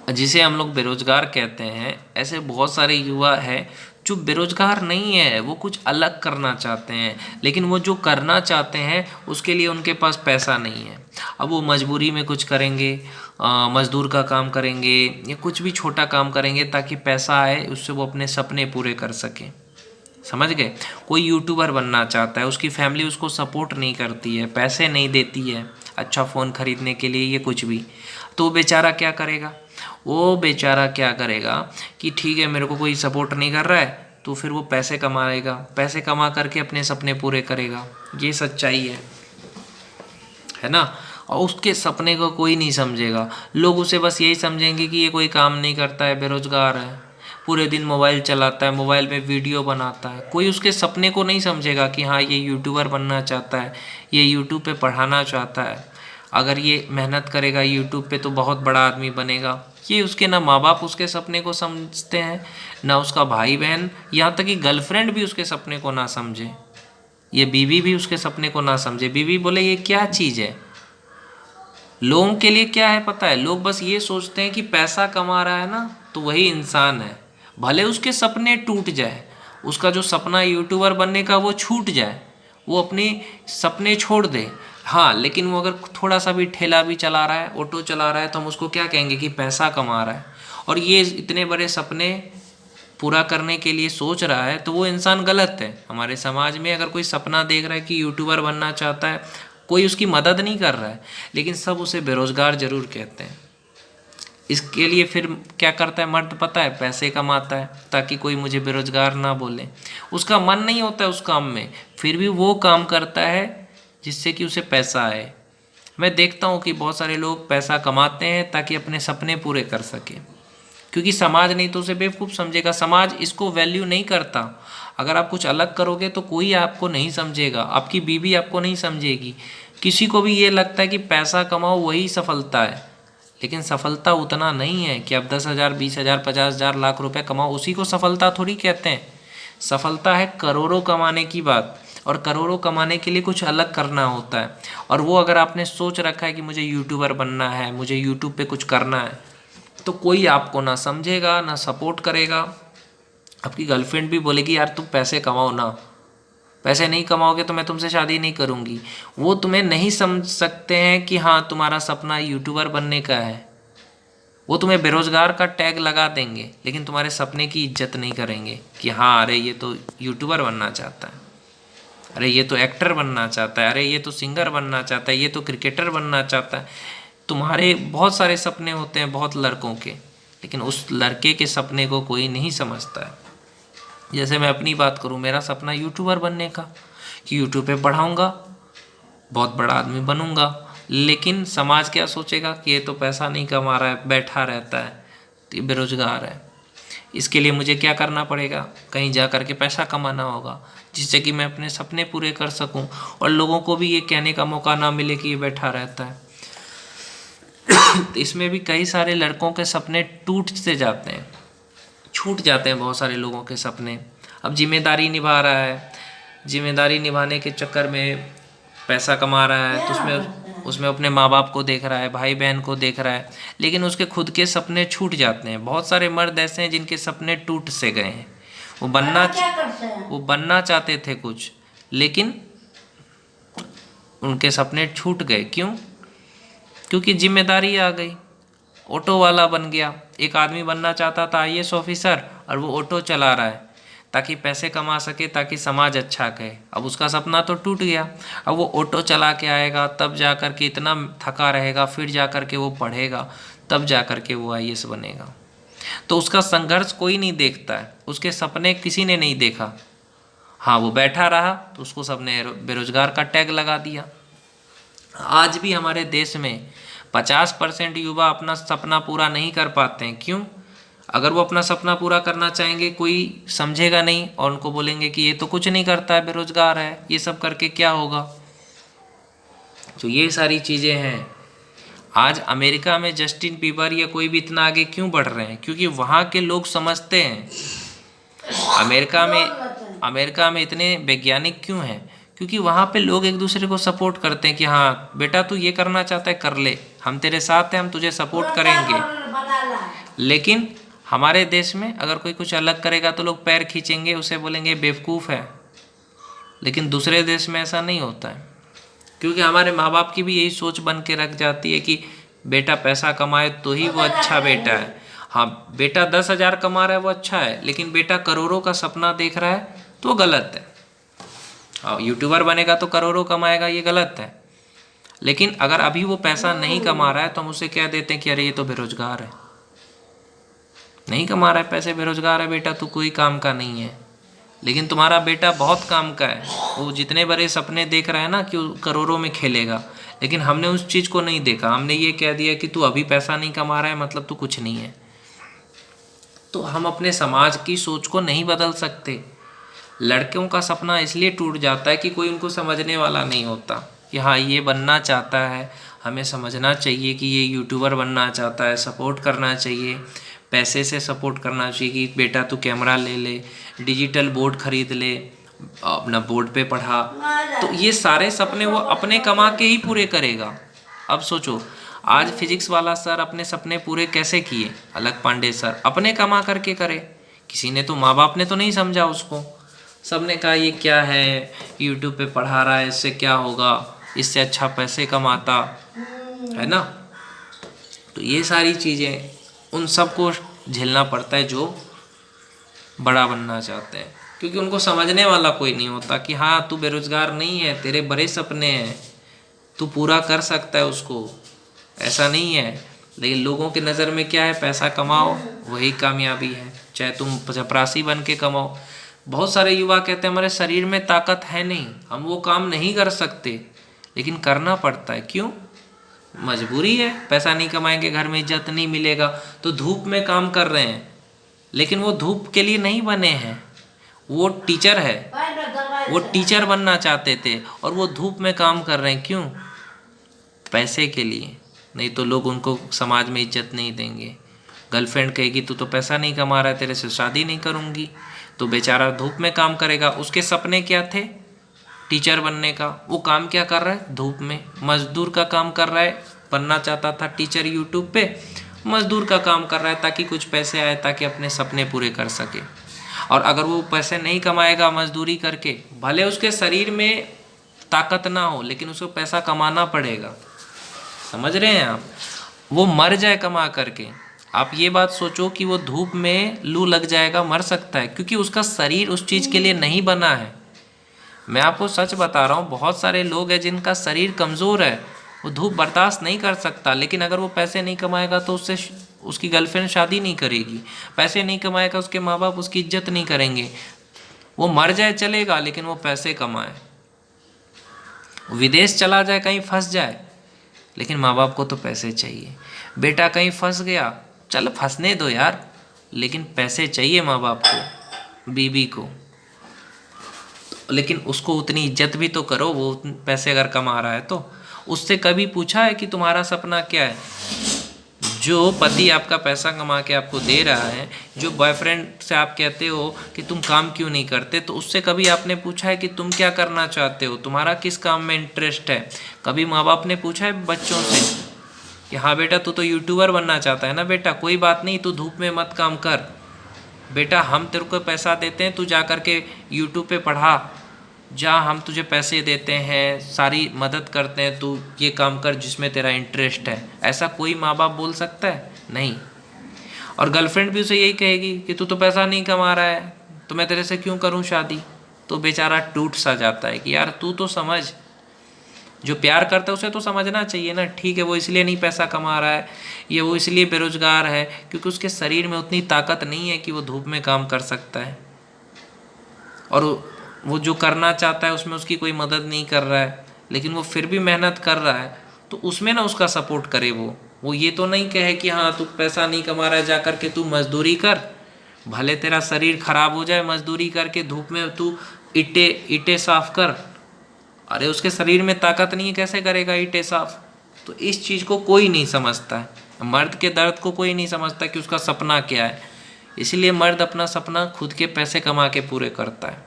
जिसे हम लोग बेरोजगार कहते हैं, ऐसे बहुत सारे युवा हैं जो बेरोजगार नहीं है, वो कुछ अलग करना चाहते हैं, लेकिन वो जो करना चाहते हैं उसके लिए उनके पास पैसा नहीं है। अब वो मजबूरी में कुछ करेंगे, मजदूर का काम करेंगे या कुछ भी छोटा काम करेंगे ताकि पैसा आए, उससे वो अपने सपने पूरे कर सकें। समझ गए? कोई यूट्यूबर बनना चाहता है, उसकी फैमिली उसको सपोर्ट नहीं करती है, पैसे नहीं देती है अच्छा फ़ोन ख़रीदने के लिए, ये कुछ भी, तो वो बेचारा क्या करेगा? वो बेचारा क्या करेगा कि ठीक है मेरे को कोई सपोर्ट नहीं कर रहा है, तो फिर वो पैसे कमाएगा, पैसे कमा करके अपने सपने पूरे करेगा। ये सच्चाई है ना? और उसके सपने को कोई नहीं समझेगा, लोग उसे बस यही समझेंगे कि ये कोई काम नहीं करता है, बेरोजगार है, पूरे दिन मोबाइल चलाता है, मोबाइल में वीडियो बनाता है। कोई उसके सपने को नहीं समझेगा कि हाँ ये यूट्यूबर बनना चाहता है, ये यूट्यूब पे पढ़ाना चाहता है, अगर ये मेहनत करेगा यूट्यूब पे तो बहुत बड़ा आदमी बनेगा। ये उसके ना माँ बाप उसके सपने को समझते हैं, ना उसका भाई बहन, यहाँ तक कि गर्लफ्रेंड भी उसके सपने को ना समझे, ये बीवी भी उसके सपने को ना समझे। बीवी बोले ये क्या चीज़ है? लोगों के लिए क्या है पता है? लोग बस ये सोचते हैं कि पैसा कमा रहा है ना तो वही इंसान है, भले उसके सपने टूट जाए, उसका जो सपना यूट्यूबर बनने का वो छूट जाए, वो अपने सपने छोड़ दे, हाँ, लेकिन वो अगर थोड़ा सा भी ठेला भी चला रहा है, ऑटो चला रहा है, तो हम उसको क्या कहेंगे कि पैसा कमा रहा है। और ये इतने बड़े सपने पूरा करने के लिए सोच रहा है तो वो इंसान गलत है। हमारे समाज में अगर कोई सपना देख रहा है कि यूट्यूबर बनना चाहता है, कोई उसकी मदद नहीं कर रहा है, लेकिन सब उसे बेरोजगार जरूर कहते हैं। इसके लिए फिर क्या करता है मर्द पता है? पैसे कमाता है ताकि कोई मुझे बेरोजगार ना बोले। उसका मन नहीं होता है उस काम में, फिर भी वो काम करता है जिससे कि उसे पैसा आए। मैं देखता हूँ कि बहुत सारे लोग पैसा कमाते हैं ताकि अपने सपने पूरे कर सके, क्योंकि समाज नहीं तो उसे बेवकूफ़ समझेगा, समाज इसको वैल्यू नहीं करता। अगर आप कुछ अलग करोगे तो कोई आपको नहीं समझेगा, आपकी बीवी आपको नहीं समझेगी, किसी को भी ये लगता है कि पैसा कमाओ वही सफलता है, लेकिन सफलता उतना नहीं है कि आप 10,000 20,000 50,000 लाख रुपए कमाओ, उसी को सफलता थोड़ी कहते हैं। सफलता है करोड़ों कमाने की बात, और करोड़ों कमाने के लिए कुछ अलग करना होता है। और वो अगर आपने सोच रखा है कि मुझे यूट्यूबर बनना है, मुझे यूट्यूब पे कुछ करना है, तो कोई आपको ना समझेगा ना सपोर्ट करेगा। आपकी गर्लफ्रेंड भी बोलेगी यार तुम पैसे कमाओ ना, पैसे नहीं कमाओगे तो मैं तुमसे शादी नहीं करूँगी। वो तुम्हें नहीं समझ सकते हैं कि हाँ तुम्हारा सपना यूट्यूबर बनने का है। वो तुम्हें बेरोजगार का टैग लगा देंगे, लेकिन तुम्हारे सपने की इज्जत नहीं करेंगे कि हाँ अरे ये तो यूट्यूबर बनना चाहता है, अरे ये तो एक्टर बनना चाहता है, अरे ये तो सिंगर बनना चाहता है, ये तो क्रिकेटर बनना चाहता है। तुम्हारे बहुत सारे सपने होते हैं बहुत लड़कों के, लेकिन उस लड़के के सपने को कोई नहीं समझता है। जैसे मैं अपनी बात करूं, मेरा सपना यूट्यूबर बनने का, कि यूट्यूब पे पढ़ाऊँगा, बहुत बड़ा आदमी बनूंगा, लेकिन समाज क्या सोचेगा कि ये तो पैसा नहीं कमा रहा है, बैठा रहता है, तो ये बेरोजगार है। इसके लिए मुझे क्या करना पड़ेगा? कहीं जा कर के पैसा कमाना होगा, जिससे कि मैं अपने सपने पूरे कर सकूं और लोगों को भी ये कहने का मौका ना मिले कि ये बैठा रहता है। तो इसमें भी कई सारे लड़कों के सपने टूटते जाते हैं, छूट जाते हैं बहुत सारे लोगों के सपने। अब जिम्मेदारी निभा रहा है, जिम्मेदारी निभाने के चक्कर में पैसा कमा रहा है, तो उसमें अपने माँ बाप को देख रहा है, भाई बहन को देख रहा है, लेकिन उसके खुद के सपने छूट जाते हैं। बहुत सारे मर्द ऐसे हैं जिनके सपने टूट से गए हैं। वो बनना चाहते थे कुछ, लेकिन उनके सपने छूट गए। क्यों? क्योंकि जिम्मेदारी आ गई। ऑटो वाला बन गया, एक आदमी बनना चाहता था आईएएस ऑफिसर, और वो ऑटो चला रहा है ताकि पैसे कमा सके, ताकि समाज अच्छा कहे। अब उसका सपना तो टूट गया। अब वो ऑटो चला के आएगा, तब जा कर के इतना थका रहेगा, फिर जा कर के वो पढ़ेगा, तब जा कर के वो आईएएस बनेगा। तो उसका संघर्ष कोई नहीं देखता है, उसके सपने किसी ने नहीं देखा। हाँ, वो बैठा रहा तो उसको सबने बेरोजगार का टैग लगा दिया। आज भी हमारे देश में 50% युवा अपना सपना पूरा नहीं कर पाते हैं। क्यों? अगर वो अपना सपना पूरा करना चाहेंगे, कोई समझेगा नहीं और उनको बोलेंगे कि ये तो कुछ नहीं करता है, बेरोजगार है, ये सब करके क्या होगा। तो ये सारी चीज़ें हैं। आज अमेरिका में जस्टिन बीबर या कोई भी इतना आगे क्यों बढ़ रहे हैं? क्योंकि वहाँ के लोग समझते हैं। अमेरिका में इतने वैज्ञानिक क्यों हैं? क्योंकि वहाँ पे लोग एक दूसरे को सपोर्ट करते हैं कि हाँ बेटा तू ये करना चाहता है कर ले, हम तेरे साथ हैं, हम तुझे सपोर्ट करेंगे। लेकिन हमारे देश में अगर कोई कुछ अलग करेगा तो लोग पैर खींचेंगे, उसे बोलेंगे बेवकूफ़ है। लेकिन दूसरे देश में ऐसा नहीं होता है, क्योंकि हमारे माँ बाप की भी यही सोच बन के रख जाती है कि बेटा पैसा कमाए तो ही वो अच्छा बेटा है। हाँ, बेटा 10,000 कमा रहा है वो अच्छा है, लेकिन बेटा करोड़ों का सपना देख रहा है तो गलत है। हाँ, यूट्यूबर बनेगा तो करोड़ों कमाएगा, ये गलत है। लेकिन अगर अभी वो पैसा नहीं कमा रहा है तो हम उसे कह देते हैं कि अरे ये तो बेरोजगार है, नहीं कमा रहा है पैसे, बेरोजगार है बेटा, तू कोई काम का नहीं है। लेकिन तुम्हारा बेटा बहुत काम का है, वो जितने बड़े सपने देख रहा है ना कि वो करोड़ों में खेलेगा, लेकिन हमने उस चीज़ को नहीं देखा। हमने ये कह दिया कि तू अभी पैसा नहीं कमा रहा है मतलब तू कुछ नहीं है। तो हम अपने समाज की सोच को नहीं बदल सकते। लड़कों का सपना इसलिए टूट जाता है कि कोई उनको समझने वाला नहीं होता कि हाँ ये बनना चाहता है, हमें समझना चाहिए कि ये यूट्यूबर बनना चाहता है, सपोर्ट करना चाहिए, पैसे से सपोर्ट करना चाहिए कि बेटा तू कैमरा ले ले, डिजिटल बोर्ड खरीद ले, अपना बोर्ड पे पढ़ा। तो ये सारे सपने वो अपने कमा के ही पूरे करेगा। अब सोचो, आज फिजिक्स वाला सर अपने सपने पूरे कैसे किए, अलग पांडे सर अपने कमा करके करे। किसी ने तो, माँ बाप ने तो नहीं समझा उसको, सबने कहा ये क्या है, यूट्यूब पे पढ़ा रहा है, इससे क्या होगा, इससे अच्छा पैसे कमाता है ना। तो ये सारी चीज़ें उन सबको झेलना पड़ता है जो बड़ा बनना चाहते हैं, क्योंकि उनको समझने वाला कोई नहीं होता कि हाँ तू बेरोजगार नहीं है, तेरे बड़े सपने हैं, तू पूरा कर सकता है उसको, ऐसा नहीं है। लेकिन लोगों की नज़र में क्या है, पैसा कमाओ वही कामयाबी है, चाहे तुम चपरासी बन के कमाओ। बहुत सारे युवा कहते हैं हमारे शरीर में ताकत है नहीं, हम वो काम नहीं कर सकते, लेकिन करना पड़ता है। क्यों? मजबूरी है, पैसा नहीं कमाएंगे घर में इज्जत नहीं मिलेगा। तो धूप में काम कर रहे हैं, लेकिन वो धूप के लिए नहीं बने हैं, वो टीचर है, वो टीचर बनना चाहते थे और वो धूप में काम कर रहे हैं। क्यों? पैसे के लिए। नहीं तो लोग उनको समाज में इज्जत नहीं देंगे। गर्लफ्रेंड कहेगी तू तो पैसा नहीं कमा रहा है, तेरे से शादी नहीं करूँगी, तो बेचारा धूप में काम करेगा। उसके सपने क्या थे? टीचर बनने का। वो काम क्या कर रहा है? धूप में मजदूर का काम कर रहा है। बनना चाहता था टीचर यूट्यूब पे, मजदूर का काम कर रहा है ताकि कुछ पैसे आए, ताकि अपने सपने पूरे कर सके। और अगर वो पैसे नहीं कमाएगा मजदूरी करके, भले उसके शरीर में ताकत ना हो, लेकिन उसको पैसा कमाना पड़ेगा। समझ रहे हैं आप? वो मर जाए कमा करके, आप ये बात सोचो कि वो धूप में लू लग जाएगा, मर सकता है, क्योंकि उसका शरीर उस चीज़ के लिए नहीं बना है। मैं आपको सच बता रहा हूँ, बहुत सारे लोग हैं जिनका शरीर कमज़ोर है, वो धूप बर्दाश्त नहीं कर सकता, लेकिन अगर वो पैसे नहीं कमाएगा तो उससे उसकी गर्लफ्रेंड शादी नहीं करेगी, पैसे नहीं कमाएगा उसके माँ बाप उसकी इज्जत नहीं करेंगे। वो मर जाए चलेगा, लेकिन वो पैसे कमाए, विदेश चला जाए, कहीं फंस जाए, लेकिन माँ बाप को तो पैसे चाहिए। बेटा कहीं फंस गया, चल फंसने दो यार, लेकिन पैसे चाहिए माँ बाप को, बीवी को, लेकिन उसको उतनी इज्जत भी तो करो, वो पैसे अगर कमा रहा है तो। उससे कभी पूछा है कि तुम्हारा सपना क्या है? जो पति आपका पैसा कमा के आपको दे रहा है, जो बॉयफ्रेंड से आप कहते हो कि तुम काम क्यों नहीं करते, तो उससे कभी आपने पूछा है कि तुम क्या करना चाहते हो, तुम्हारा किस काम में इंटरेस्ट है? कभी माँ बाप ने पूछा है बच्चों से कि हाँ बेटा तू तो यूट्यूबर बनना चाहता है ना, बेटा कोई बात नहीं, तू धूप में मत काम कर, बेटा हम तेरे को पैसा देते हैं, तू जा कर के यूट्यूब पे पढ़ा, जा हम तुझे पैसे देते हैं, सारी मदद करते हैं, तू ये काम कर जिसमें तेरा इंटरेस्ट है। ऐसा कोई माँ बाप बोल सकता है? नहीं। और गर्लफ्रेंड भी उसे यही कहेगी कि तू तो पैसा नहीं कमा रहा है, तो मैं तेरे से क्यों करूँ शादी? तो बेचारा टूट सा जाता है कि यार तू तो समझ, जो प्यार करता है उसे तो समझना चाहिए ना। ठीक है, वो इसलिए नहीं पैसा कमा रहा है, ये वो इसलिए बेरोजगार है क्योंकि उसके शरीर में उतनी ताकत नहीं है कि वो धूप में काम कर सकता है, और वो जो करना चाहता है उसमें उसकी कोई मदद नहीं कर रहा है, लेकिन वो फिर भी मेहनत कर रहा है, तो उसमें ना उसका सपोर्ट करे। वो ये तो नहीं कहे कि हाँ तू पैसा नहीं कमा रहा है, जा कर के तू मजदूरी कर, भले तेरा शरीर खराब हो जाए, मजदूरी करके धूप में तू ईंटें साफ कर। अरे उसके शरीर में ताकत नहीं है, कैसे करेगा ईंटें साफ? तो इस चीज़ को कोई नहीं समझता है, मर्द के दर्द को कोई नहीं समझता कि उसका सपना क्या है। इसलिए मर्द अपना सपना खुद के पैसे कमा के पूरे करता है,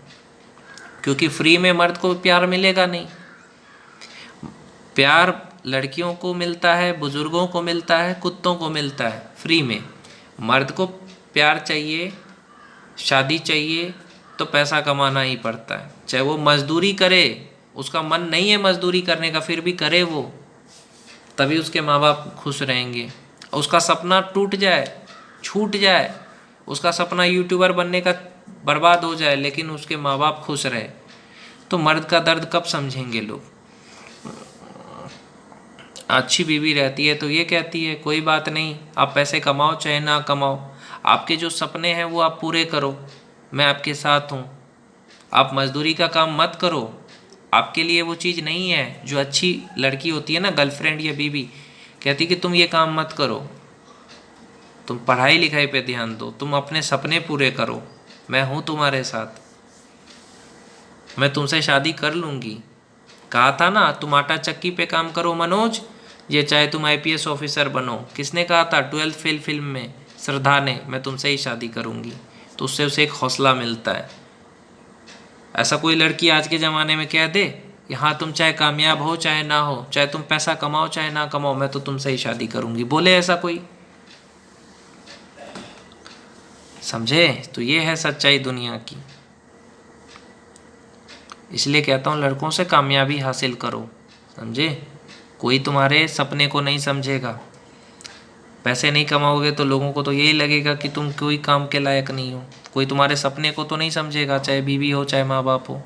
क्योंकि फ्री में मर्द को प्यार मिलेगा नहीं। प्यार लड़कियों को मिलता है, बुज़ुर्गों को मिलता है, कुत्तों को मिलता है फ्री में। मर्द को प्यार चाहिए, शादी चाहिए तो पैसा कमाना ही पड़ता है, चाहे वो मजदूरी करे, उसका मन नहीं है मजदूरी करने का फिर भी करे वो, तभी उसके माँ बाप खुश रहेंगे। उसका सपना टूट जाए, छूट जाए, उसका सपना यूट्यूबर बनने का बर्बाद हो जाए, लेकिन उसके माँ बाप खुश रहे, तो मर्द का दर्द कब समझेंगे लोग। अच्छी बीवी रहती है तो ये कहती है कोई बात नहीं, आप पैसे कमाओ चाहे ना कमाओ, आपके जो सपने हैं वो आप पूरे करो, मैं आपके साथ हूँ, आप मजदूरी का काम मत करो, आपके लिए वो चीज़ नहीं है। जो अच्छी लड़की होती है ना, गर्लफ्रेंड या बीवी, कहती कि तुम ये काम मत करो, तुम पढ़ाई लिखाई पे ध्यान दो, तुम अपने सपने पूरे करो, मैं हूँ तुम्हारे साथ, मैं तुमसे शादी कर लूँगी। कहा था ना तुम आटा चक्की पे काम करो मनोज, ये चाहे तुम आईपीएस ऑफिसर बनो। किसने कहा था? 12th फेल फिल्म में श्रद्धा ने, मैं तुमसे ही शादी करूँगी। तो उससे उसे एक हौसला मिलता है। ऐसा कोई लड़की आज के ज़माने में कह दे यहाँ तुम चाहे कामयाब हो चाहे ना हो, चाहे तुम पैसा कमाओ चाहे ना कमाओ, मैं तो तुमसे ही शादी करूँगी, बोले ऐसा कोई? समझे? तो ये है सच्चाई दुनिया की। इसलिए कहता हूँ लड़कों से कामयाबी हासिल करो, समझे? कोई तुम्हारे सपने को नहीं समझेगा। पैसे नहीं कमाओगे तो लोगों को तो यही लगेगा कि तुम कोई काम के लायक नहीं हो। कोई तुम्हारे सपने को तो नहीं समझेगा, चाहे बीवी हो चाहे माँ बाप हो।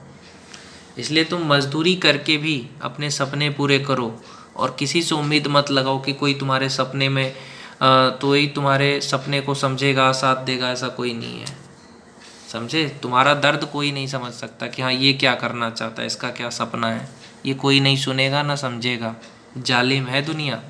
इसलिए तुम मजदूरी करके भी अपने सपने पूरे करो, और किसी से उम्मीद मत लगाओ कि कोई तुम्हारे सपने में तो ही तुम्हारे सपने को समझेगा, साथ देगा, ऐसा कोई नहीं है। समझे? तुम्हारा दर्द कोई नहीं समझ सकता कि हाँ ये क्या करना चाहता है, इसका क्या सपना है, ये कोई नहीं सुनेगा ना समझेगा। जालिम है दुनिया।